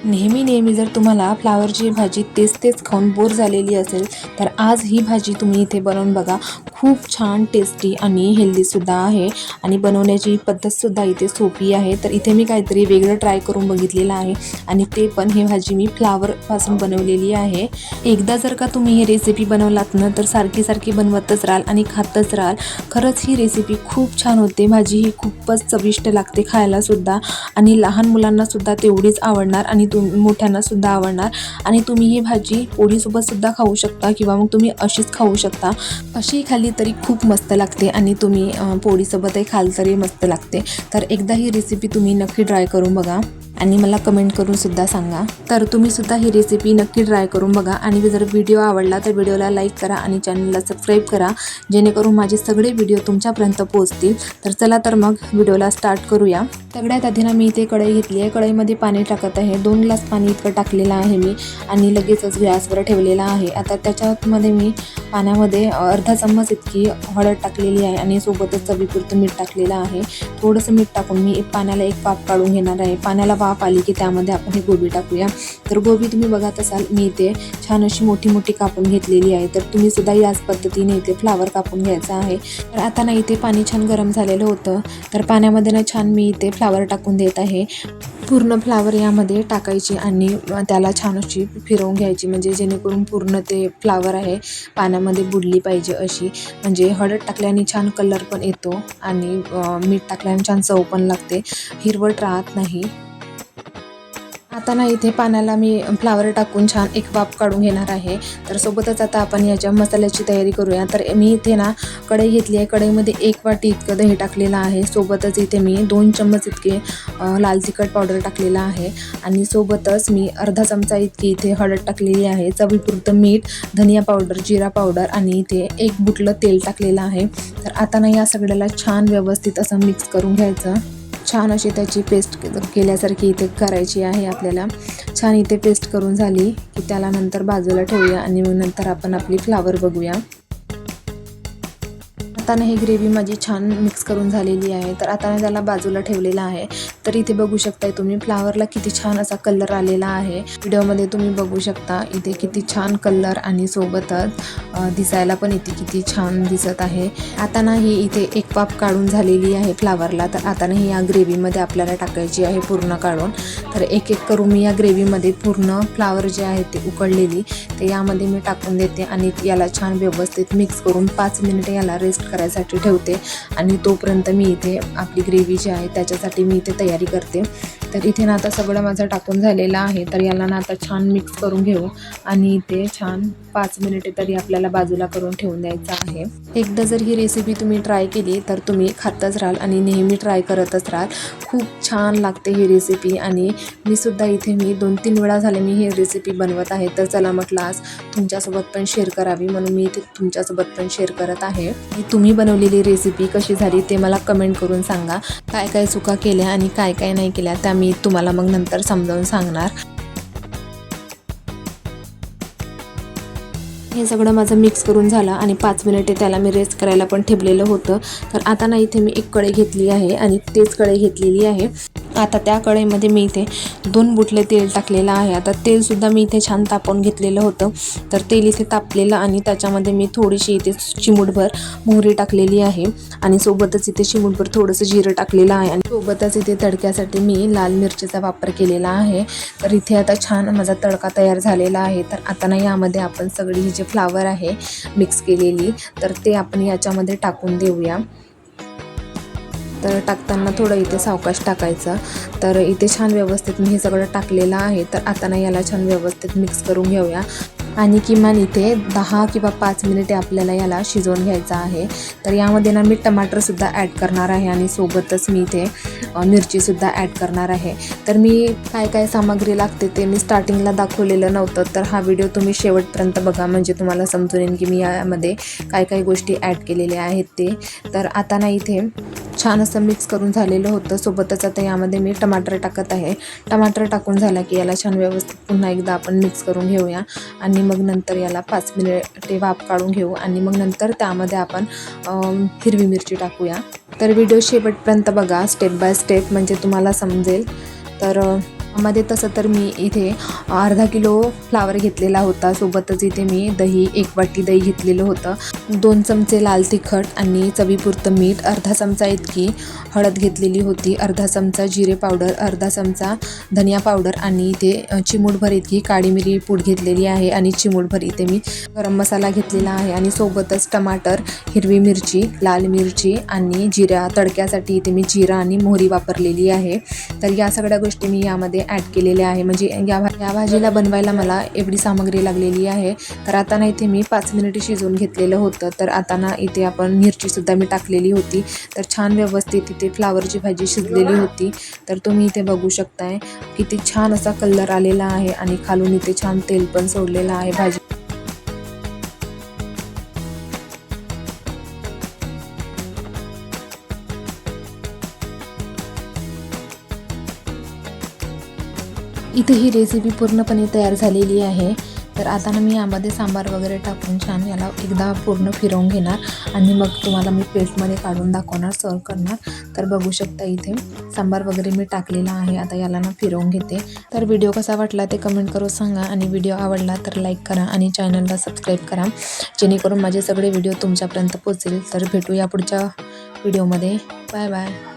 नेहमी जर तुम्हाला फ्लावरची भाजी तेच खाऊन बोर झालेली असेल तर आज ही भाजी तुम्ही इथे बनवून बघा. खूप छान टेस्टी आणि हेल्दीसुद्धा आहे आणि बनवण्याची पद्धतसुद्धा इथे सोपी आहे. तर इथे मी काहीतरी वेगळं ट्राय करून बघितलेलं आहे आणि ते पण ही भाजी मी फ्लावरपासून बनवलेली आहे. एकदा जर का तुम्ही ही रेसिपी बनवलात ना तर सारखी बनवतच राहाल आणि खातच राहाल. खरंच ही रेसिपी खूप छान होते. भाजी ही खूपच चविष्ट लागते खायलासुद्धा आणि लहान मुलांनासुद्धा तेवढीच आवडणार आणि मोठ्यांना सुद्धा आवडणार. आणि तुम्ही ही भाजी पोळीसोबत सुद्धा खाऊ शकता किंवा मग तुम्ही अशीच खाऊ शकता. अशी खाल्ली तरी खूप मस्त लागते आणि तुम्ही पोळीसोबतही खाल तरी मस्त लागते. तर एकदा ही रेसिपी तुम्ही नक्की ट्राय करून बघा आणि मला कमेंट करून सुद्धा सांगा. तर तुम्ही सुद्धा ही रेसिपी नक्की ट्राय करून बघा आणि जर व्हिडिओ आवडला तर व्हिडिओला लाईक करा आणि चॅनलला सबस्क्राईब करा जेणेकरून माझे सगळे व्हिडिओ तुमच्यापर्यंत पोहोचतील. तर चला तर मग व्हिडिओला स्टार्ट करूया. सगळ्यात आधी ना मी इथे कढई घेतली आहे. कढईमध्ये पाणी टाकत आहे. 2 ग्लास पाणी इतकं टाकलेलं आहे मी आणि लगेचच गॅसवर ठेवलेला आहे. आता त्याच्यामध्ये मी पाण्यामध्ये अर्धा चम्मच इतकी हळद टाकलेली आहे आणि सोबतच चवीपुरतं मीठ टाकलेलं आहे. थोडंसं मीठ टाकून मी पाण्याला एक वाफ काढून घेणार आहे. पाण्याला वाफ आली की त्यामध्ये आपण ही गोबी टाकूया. तर गोबी तुम्ही बघत असाल मी इथे छान अशी मोठी कापून घेतलेली आहे. तर तुम्ही सुद्धा याच पद्धतीने इथे फ्लावर कापून घ्यायचा आहे. तर आता ना इथे पाणी छान गरम झालेलं होतं. तर पाण्यामध्ये ना छान मी इथे फ्लावर टाकून देत आहे. पूर्ण फ्लावर यामध्ये टाकायची आणि त्याला छान अशी फिरवून घ्यायची म्हणजे जेणेकरून पूर्ण ते फ्लावर आहे पाण्यामध्ये बुडली पाहिजे अशी. म्हणजे हळद टाकल्याने छान कलर पण येतो आणि मीठ टाकल्याने छान चव पण लागते, हिरवट राहत नाही. आता ना इथे पाण्याला मी फ्लावर टाकून छान एक वाफ काढून घेणार आहे. तर सोबतच आता आपण याच्या मसाल्याची तयारी करूया. तर मी इथे ना कढई घेतली आहे. कढईमध्ये 1 वाटी इतकं दही टाकलेलं आहे. सोबतच इथे मी 2 चम्मच इतके लाल तिखट पावडर टाकलेलं आहे आणि सोबतच मी अर्धा चमचा इतकी इथे हळद टाकलेली आहे. चवीपुरतं मीठ, धनिया पावडर, जिरा पावडर आणि इथे 1 बुटलं तेल टाकलेलं आहे. तर आता ना या सगळ्याला छान व्यवस्थित असं मिक्स करून घ्यायचं. छान अशी त्याची पेस्ट केल्यासारखी इथे करायची आहे आपल्याला. छान इथे पेस्ट करून झाली की त्याला नंतर बाजूला ठेवूया आणि मग नंतर आपण आपली फ्लावर बघूया. आता ना ही ग्रेव्ही माझी छान मिक्स करून झालेली आहे. तर आता त्याला बाजूला ठेवलेला आहे. तर इथे बघू शकताय तुम्ही फ्लावरला किती छान असा कलर आलेला आहे. व्हिडिओमध्ये तुम्ही बघू शकता इथे किती छान कलर आणि सोबतच दिसायला पण इथे किती छान दिसत आहे. आता ना ही इथे एक वाफ काढून झालेली आहे फ्लावरला. तर आता ना ही या ग्रेव्हीमध्ये आपल्याला टाकायची आहे पूर्ण काढून. तर एक करून मी या ग्रेव्हीमध्ये पूर्ण फ्लावर जे आहे ते उकळलेली ते यामध्ये मी टाकून देते आणि याला छान व्यवस्थित मिक्स करून 5 मिनिटे याला रेस्ट करायसाठी ठेवते आणि तोपर्यंत मी इथे आपली ग्रेव्ही जी आहे त्याच्यासाठी मी इथे तयारी करते. तर इथे ना आता सगळं माझं टाकून झालेलं आहे. तर याला ना आता छान मिक्स करून घेऊ आणि इथे छान 5 मिनिटे तरी आपल्याला बाजूला करून ठेवून द्यायचं आहे. एकदा जर ही रेसिपी तुम्ही ट्राय केली तर तुम्ही खातच राहाल आणि नेहमी ट्राय करतच राहाल. खूप छान लागते ही रेसिपी आणि मी सुद्धा इथे 2-3 वेळा झाले मी ही रेसिपी बनवत आहे. तर चला म्हटलं आज तुमच्यासोबत पण शेअर करावी म्हणून मी इथे तुमच्यासोबत पण शेअर करत आहे. तुम्ही बनवलेली रेसिपी कशी झाली ते मला कमेंट करून सांगा. काय चुका केल्या आणि काय नाही केल्या त्या मी तुम्हाला मग नंतर समजावून सांगणार. हे सगळं माझं मिक्स करून झालं आणि 5 मिनिटे त्याला मी रेस्ट करायला पण ठेवलेलं होतं. तर आता ना इथे मी एक कढई घेतली आहे आणि तेच कढई घेतलेली आहे. आता त्या कढईमध्ये मी इथे 2 बुटले तेल टाकलेलं आहे. आता तेलसुद्धा मी इथे छान तापवून घेतलेलं होतं. तर तेल इथे तापलेलं आणि त्याच्यामध्ये मी थोडीशी इथे चिमूटभर मोहरी टाकलेली आहे आणि सोबतच इथे चिमूटभर थोडंसं जिरं टाकलेलं आहे आणि सोबतच इथे तडक्यासाठी मी लाल मिरचीचा वापर केलेला आहे. तर इथे आता छान माझा तडका तयार झालेला आहे. तर आता ना यामध्ये आपण सगळी ही जे फ्लावर आहे मिक्स केलेली तर ते आपण याच्यामध्ये टाकून देऊया. तर टाकताना थोडं इथे सावकाश टाकायचं. तर इथे छान व्यवस्थित मी हे सगळं टाकलेलं आहे. तर आता ना याला छान व्यवस्थित मिक्स करून घेऊया आणि किमान इथे 10 किंवा 5 मिनिटे आपल्याला याला शिजवून घ्यायचं आहे. तर यामध्ये ना मी टमाटरसुद्धा ॲड करणार आहे आणि सोबतच मी इथे मिरचीसुद्धा ॲड करणार आहे. तर मी काय सामग्री लागते ते मी स्टार्टिंगला दाखवलेलं नव्हतं. तर हा व्हिडिओ तुम्ही शेवटपर्यंत बघा म्हणजे तुम्हाला समजून येईल की मी यामध्ये काय गोष्टी ॲड केलेल्या आहेत ते. तर आता ना इथे छान असं मिक्स करून झालेलं होतं. सोबतच आता यामध्ये मी टमाटर टाकत आहे. टमाटर टाकून झाला की याला छान व्यवस्थित पुन्हा एकदा आपण मिक्स करून घेऊया आणि मग नंतर याला 5 मिनिटे वाफ काढून घेऊ आणि मग नंतर त्यामध्ये आपण हिरवी मिरची टाकूया. तर व्हिडिओ शेवटपर्यंत बघा स्टेप बाय स्टेप म्हणजे तुम्हाला समजेल. तर मध्ये तसं तर मी इथे अर्धा किलो फ्लावर घेतलेला होता. सोबतच इथे मी दही 1 वाटी दही घेतलेलं होतं. 2 चमचे लाल तिखट आणि चवीपुरतं मीठ, अर्धा चमचा इतकी हळद घेतलेली होती, अर्धा चमचा जिरे पावडर, अर्धा चमचा धनिया पावडर आणि इथे चिमूटभर इतकी काळी मिरी पूड घेतलेली आहे आणि चिमूटभर इथे मी गरम मसाला घेतलेला आहे आणि सोबतच टमाटर, हिरवी मिरची, लाल मिरची आणि जिरा तडक्यासाठी इथे मी जिरा आणि मोहरी वापरलेली आहे. तर या सगळ्या गोष्टी मी यामध्ये ॲड केलेल्या आहे. म्हणजे या भाजीला बनवायला मला एवढी सामग्री लागलेली आहे. तर आता ना इथे मी 5 मिनिटे शिजवून घेतलेलं होतं. तर आता ना इथे आपण मिरचीसुद्धा मी टाकलेली होती. तर छान व्यवस्थित इथे फ्लावरची भाजी शिजलेली होती. तर तुम्ही इथे बघू शकताय किती छान असा कलर आलेला आहे आणि खालून इथे छान तेल पण सोडलेलं आहे भाजी. इथे ही रेसिपी पूर्णपणे तयार झालेली आहे. तर आता ना मी यामध्ये सांबार वगैरे टाकून छान याला एकदा पूर्ण फिरवून घेणार आणि मग तुम्हाला मी प्लेटमध्ये काढून दाखवणार, सर्व करणार. तर बघू शकता इथे सांबार वगैरे मी टाकलेला आहे. आता याला ना फिरवून घेते. तर व्हिडिओ कसा वाटला ते कमेंट करून सांगा आणि व्हिडिओ आवडला तर लाईक करा आणि चॅनलला सबस्क्राईब करा, जेणेकरून माझे सगळे व्हिडिओ तुमच्यापर्यंत पोहोचेल. तर भेटूया पुढच्या व्हिडिओमध्ये. Bye bye.